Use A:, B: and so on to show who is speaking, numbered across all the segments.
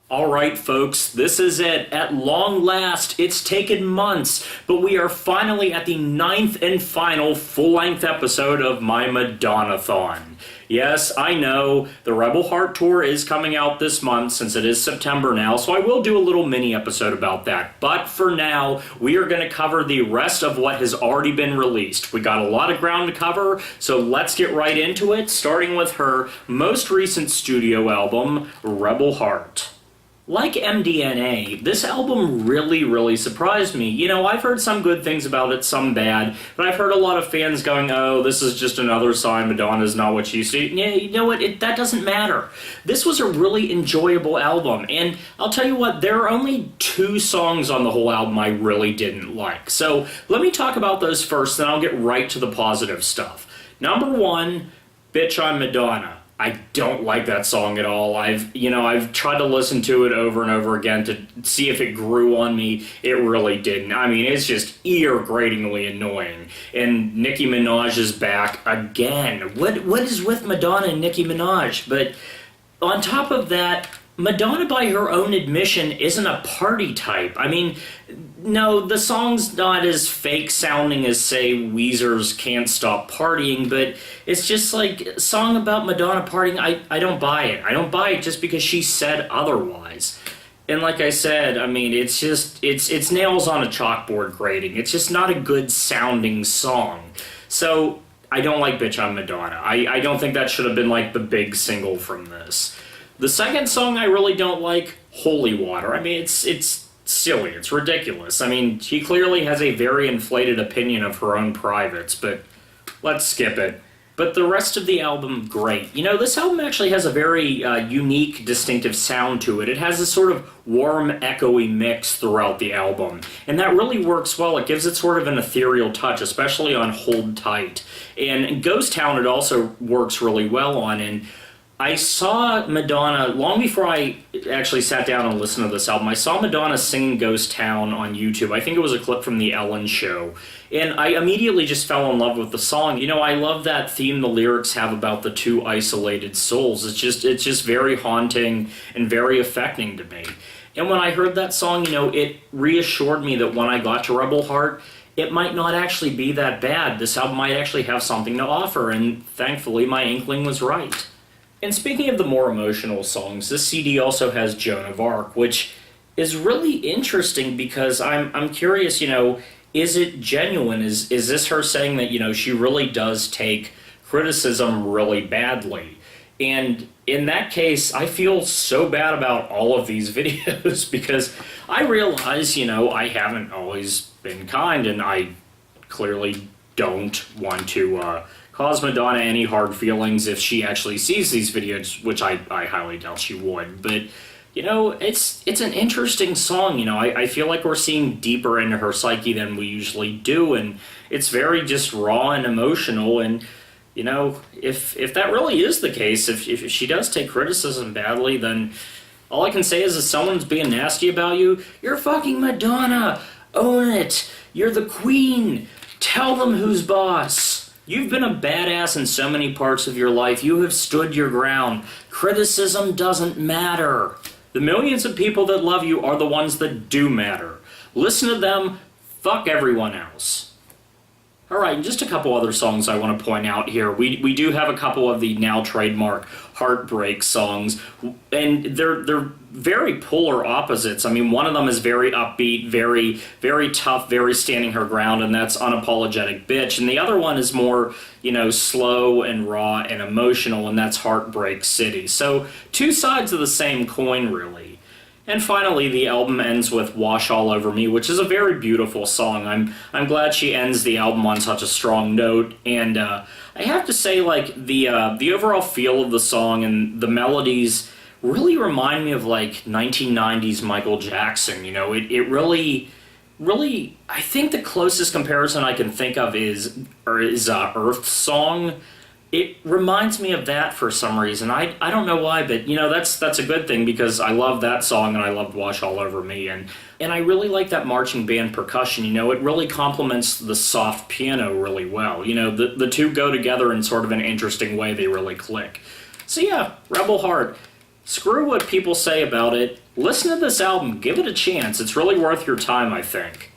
A: All right, folks, this is it. At long last, it's taken months, but we are finally at the 9th and final full-length episode of my Madonna-THON. Yes, I know, the Rebel Heart Tour is coming out this month since it is September now, so I will do a little mini episode about that. But for now, we are going to cover the rest of what has already been released. We got a lot of ground to cover, so let's get right into it, starting with her most recent studio album, Rebel Heart. Like MDNA, this album really surprised me. You know, I've heard some good things about it, some bad, but I've heard a lot of fans going, oh, this is just another sign Madonna's not what she used to. Yeah, you know what, that doesn't matter. This was a really enjoyable album, and I'll tell you what, there are only 2 songs on the whole album I really didn't like. So let me talk about those first, then I'll get right to the positive stuff. Number 1, Bitch I'm Madonna. I don't like that song at all. I've tried to listen to it over and over again to see if it grew on me. It really didn't. I mean, it's just ear-gratingly annoying. And Nicki Minaj is back again. What is with Madonna and Nicki Minaj? But on top of that, Madonna, by her own admission, isn't a party type. I mean, no, the song's not as fake sounding as, say, Weezer's Can't Stop Partying, but it's just like a song about Madonna partying. I don't buy it. I don't buy it just because she said otherwise. And like I said, I mean, it's nails on a chalkboard grading. It's just not a good sounding song. So I don't like Bitch I'm Madonna. I don't think that should have been like the big single from this. The second song I really don't like, Holy Water. I mean, it's silly. It's ridiculous. I mean, she clearly has a very inflated opinion of her own privates, but let's skip it. But the rest of the album, great. You know, this album actually has a very unique, distinctive sound to it. It has this sort of warm, echoey mix throughout the album. And that really works well. It gives it sort of an ethereal touch, especially on Hold Tight. And Ghost Town it also works really well on. And I saw Madonna, long before I actually sat down and listened to this album, I saw Madonna singing Ghost Town on YouTube. I think it was a clip from The Ellen Show. And I immediately just fell in love with the song. You know, I love that theme the lyrics have about the 2 isolated souls. It's just very haunting and very affecting to me. And when I heard that song, you know, it reassured me that when I got to Rebel Heart, it might not actually be that bad. This album might actually have something to offer, and thankfully my inkling was right. And speaking of the more emotional songs, this CD also has Joan of Arc, which is really interesting because I'm curious, you know, is it genuine? Is this her saying that, you know, she really does take criticism really badly? And in that case, I feel so bad about all of these videos because I realize, you know, I haven't always been kind and I clearly don't want to cause Madonna any hard feelings if she actually sees these videos, which I highly doubt she would. But, you know, it's an interesting song. You know, I feel like we're seeing deeper into her psyche than we usually do, and it's very just raw and emotional. And, you know, if that really is the case, if she does take criticism badly, then all I can say is if someone's being nasty about you, you're fucking Madonna. Own it. You're the queen. Tell them who's boss. You've been a badass in so many parts of your life. You have stood your ground. Criticism doesn't matter. The millions of people that love you are the ones that do matter. Listen to them. Fuck everyone else. Alright, and just a couple other songs I want to point out here. We do have a couple of the now trademark heartbreak songs, and they're very polar opposites. I mean, one of them is very upbeat, very tough, very standing her ground, and that's Unapologetic Bitch. And the other one is more, you know, slow and raw and emotional, and that's Heartbreak City. So 2 sides of the same coin, really. And finally, the album ends with Wash All Over Me, which is a very beautiful song. I'm glad she ends the album on such a strong note, and I have to say, like, the overall feel of the song and the melodies really remind me of, like, 1990s Michael Jackson. You know, it really, I think the closest comparison I can think of is Earth's Song. It reminds me of that for some reason. I don't know why, but, you know, that's a good thing because I love that song and I loved Wash All Over Me. And I really like that marching band percussion. You know, it really complements the soft piano really well. You know, the 2 go together in sort of an interesting way. They really click. So yeah, Rebel Heart. Screw what people say about it. listen to this album, give it a chance. It's really worth your time, I think.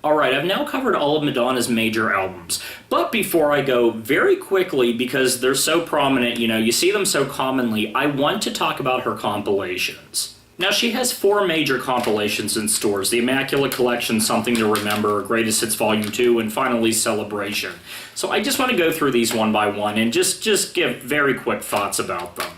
A: Alright, I've now covered all of Madonna's major albums, but before I go, very quickly, because they're so prominent, you see them so commonly, I want to talk about her compilations. Now, she has 4 major compilations in stores: the Immaculate Collection, Something to Remember, Greatest Hits Volume 2, and finally Celebration. So I just want to go through these one by one and just give very quick thoughts about them.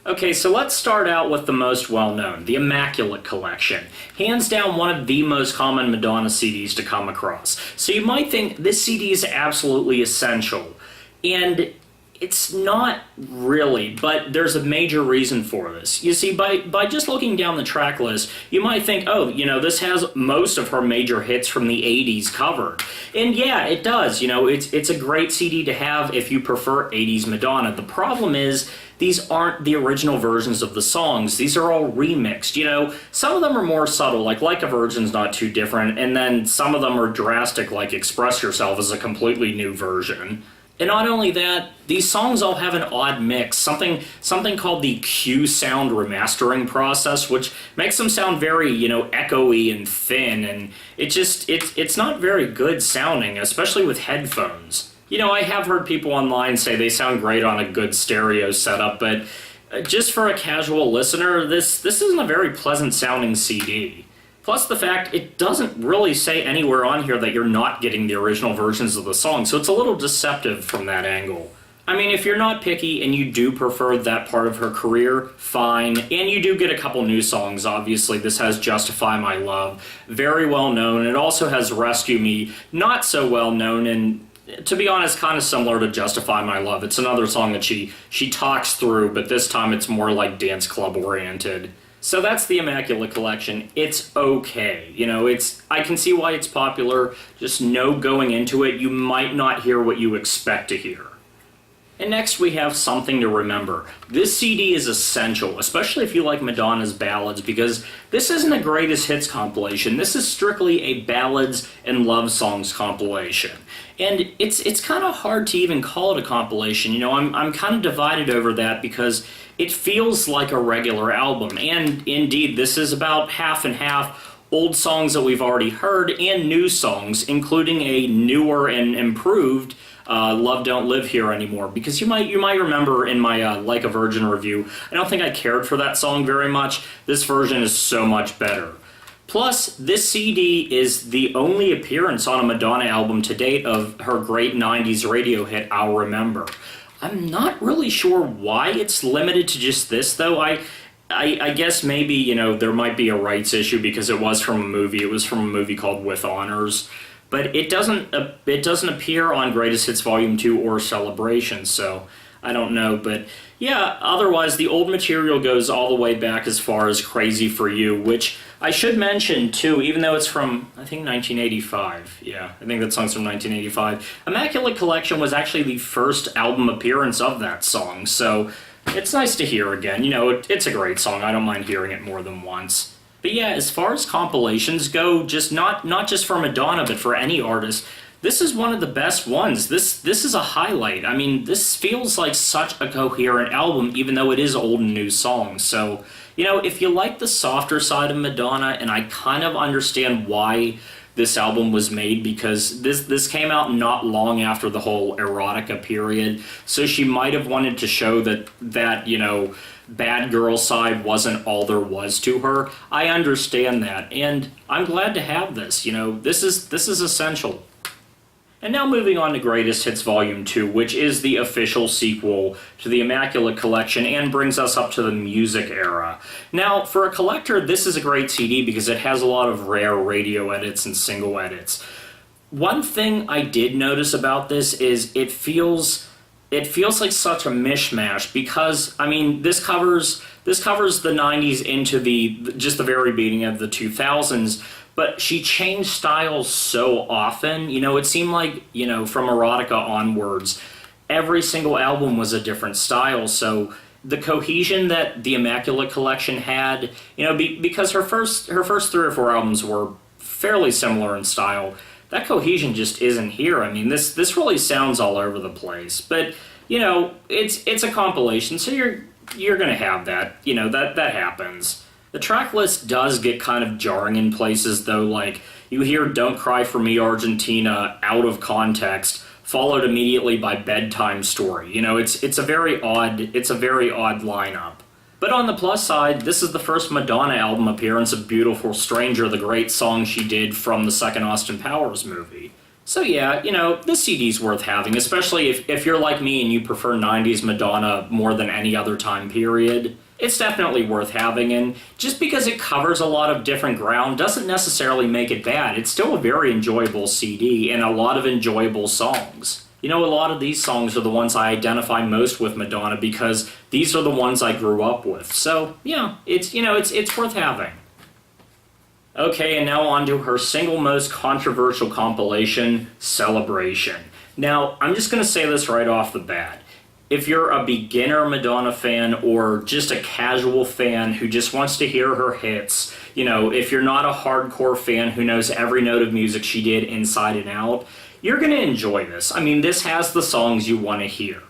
A: Okay, so let's start out with the most well-known, the Immaculate Collection. Hands down one of the most common Madonna CDs to come across. So you might think this CD is absolutely essential, and it's not really, but there's a major reason for this. You see, by just looking down the track list, you might think, oh, this has most of her major hits from the 80s covered. And yeah, it does. It's a great CD to have if you prefer 80s Madonna. The problem is, these aren't the original versions of the songs. These are all remixed. Some of them are more subtle, like a Virgin's not too different, and then some of them are drastic, like Express Yourself is a completely new version. And not only that, these songs all have an odd mix, something called the Q sound remastering process, which makes them sound very, echoey and thin, and it's not very good sounding, especially with headphones. I have heard people online say they sound great on a good stereo setup, but just for a casual listener, this isn't a very pleasant sounding CD. Plus the fact it doesn't really say anywhere on here that you're not getting the original versions of the song, so it's a little deceptive from that angle. I mean, if you're not picky and you do prefer that part of her career, fine. And you do get a couple new songs, obviously. This has Justify My Love, very well known. It also has Rescue Me, not so well known, and to be honest, kind of similar to Justify My Love. It's another song that she talks through, but this time it's more like dance club oriented. So that's the Immaculate Collection. It's okay. I can see why it's popular. Just know going into it, you might not hear what you expect to hear. And next we have Something to Remember. This CD is essential, especially if you like Madonna's ballads, because this isn't a greatest hits compilation. This is strictly a ballads and love songs compilation. And it's kind of hard to even call it a compilation. I'm kind of divided over that because it feels like a regular album. And indeed, this is about half and half, old songs that we've already heard and new songs, including a newer and improved Love Don't Live Here Anymore, because you might remember in my Like a Virgin review, I don't think I cared for that song very much. This version is so much better. Plus, this CD is the only appearance on a Madonna album to date of her great 90s radio hit, I'll Remember. I'm not really sure why it's limited to just this, though. I guess maybe, there might be a rights issue because it was from a movie. It was from a movie called With Honors. But it doesn't appear on Greatest Hits Volume 2 or Celebration, so I don't know. But yeah, otherwise the old material goes all the way back as far as Crazy for You, which I should mention too, even though it's from, I think, 1985. Yeah, I think that song's from 1985. Immaculate Collection was actually the first album appearance of that song, so it's nice to hear again. It's a great song. I don't mind hearing it more than once. But yeah, as far as compilations go, just not just for Madonna, but for any artist, this is one of the best ones. This is a highlight. I mean, this feels like such a coherent album, even though it is old and new songs. So, if you like the softer side of Madonna, and I kind of understand why this album was made, because this came out not long after the whole erotica period, so she might have wanted to show that bad girl side wasn't all there was to her. I understand that, and I'm glad to have this. This is essential. And now moving on to Greatest Hits Volume 2, which is the official sequel to the Immaculate Collection and brings us up to the music era. Now, for a collector, this is a great CD because it has a lot of rare radio edits and single edits. One thing I did notice about this is it feels like such a mishmash because, I mean, this covers the 90s into just the very beginning of the 2000s, but she changed styles so often. It seemed like, from erotica onwards, every single album was a different style, so the cohesion that the Immaculate Collection had, because her first 3 or 4 albums were fairly similar in style, that cohesion just isn't here. I mean, this really sounds all over the place, but it's a compilation, so you're gonna have that. That happens. The track list does get kind of jarring in places, though, like, you hear Don't Cry For Me, Argentina out of context, followed immediately by Bedtime Story. You know, it's a very odd lineup. But on the plus side, this is the first Madonna album appearance of Beautiful Stranger, the great song she did from the second Austin Powers movie. So yeah, you know, this CD's worth having, especially if you're like me and you prefer 90s Madonna more than any other time period. It's definitely worth having, and just because it covers a lot of different ground doesn't necessarily make it bad. It's still a very enjoyable CD and a lot of enjoyable songs. You know, a lot of these songs are the ones I identify most with Madonna because these are the ones I grew up with. So, yeah, it's worth having. Okay, and now on to her single most controversial compilation, Celebration. Now, I'm just going to say this right off the bat. If you're a beginner Madonna fan or just a casual fan who just wants to hear her hits, you know, if you're not a hardcore fan who knows every note of music she did inside and out, you're going to enjoy this. I mean, this has the songs you want to hear.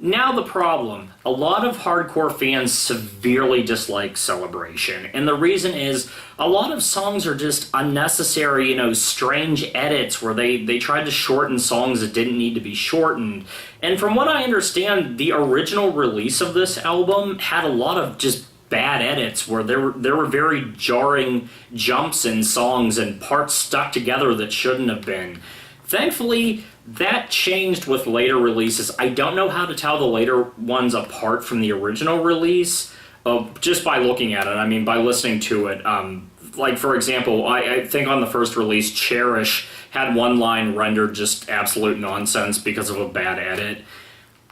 A: Now the problem, a lot of hardcore fans severely dislike Celebration, and the reason is a lot of songs are just unnecessary, you know, strange edits where they tried to shorten songs that didn't need to be shortened. And from what I understand, the original release of this album had a lot of just bad edits where there were very jarring jumps in songs and parts stuck together that shouldn't have been. Thankfully, that changed with later releases. I don't know how to tell the later ones apart from the original release, just by looking at it. I mean, by listening to it. Like, for example, I think on the first release, Cherish had one line rendered just absolute nonsense because of a bad edit.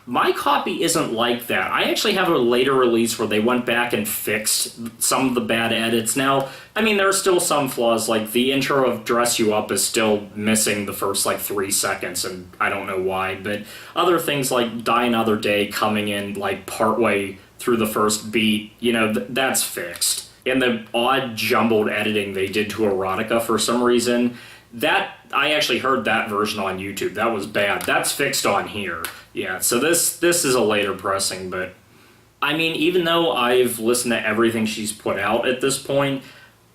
A: My copy isn't like that. I actually have a later release where they went back and fixed some of the bad edits. Now, I mean, there are still some flaws, like the intro of Dress You Up is still missing the first, 3 seconds, and I don't know why, but other things like Die Another Day coming in, partway through the first beat, you know, that's fixed. And the odd jumbled editing they did to Erotica for some reason, that, I actually heard that version on YouTube. That was bad. That's fixed on here. Yeah, so this is a later pressing, but I mean, even though I've listened to everything she's put out at this point,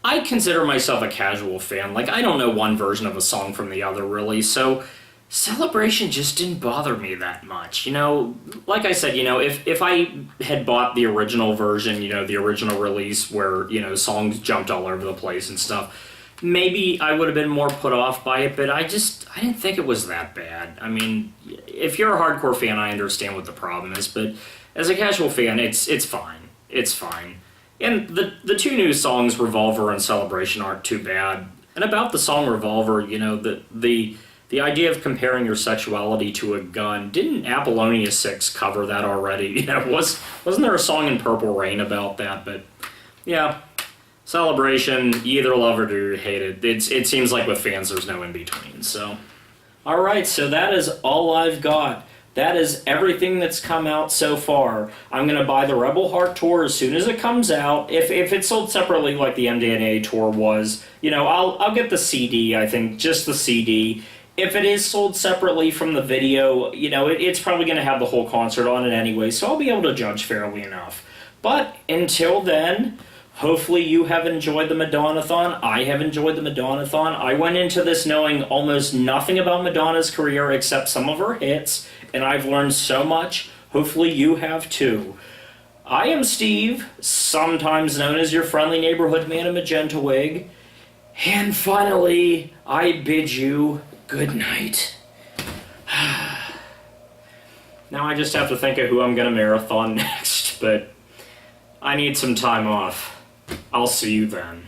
A: I consider myself a casual fan. I don't know one version of a song from the other, really, so Celebration just didn't bother me that much. You know, like I said, you know, if I had bought the original version, you know, the original release where, you know, songs jumped all over the place and stuff, maybe I would have been more put off by it, but I didn't think it was that bad. I mean, if you're a hardcore fan, I understand what the problem is, but as a casual fan, it's fine. It's fine. And the two new songs, Revolver and Celebration, aren't too bad. And about the song Revolver, you know, the idea of comparing your sexuality to a gun, didn't Apollonia 6 cover that already? You know, wasn't there a song in Purple Rain about that? But yeah, Celebration, you either love it or you hate it. It seems like with fans there's no in-between, so. Alright, so that is all I've got. That is everything that's come out so far. I'm going to buy the Rebel Heart tour as soon as it comes out. If it's sold separately like the MDNA tour was, you know, I'll get the CD, I think, just the CD. If it is sold separately from the video, you know, it's probably going to have the whole concert on it anyway, so I'll be able to judge fairly enough. But until then, hopefully you have enjoyed the Madonna-thon. I have enjoyed the Madonna-thon. I went into this knowing almost nothing about Madonna's career except some of her hits, and I've learned so much. Hopefully you have too. I am Steve, sometimes known as your friendly neighborhood man in Magenta wig. And finally, I bid you good night. Now I just have to think of who I'm going to marathon next, but I need some time off. I'll see you then.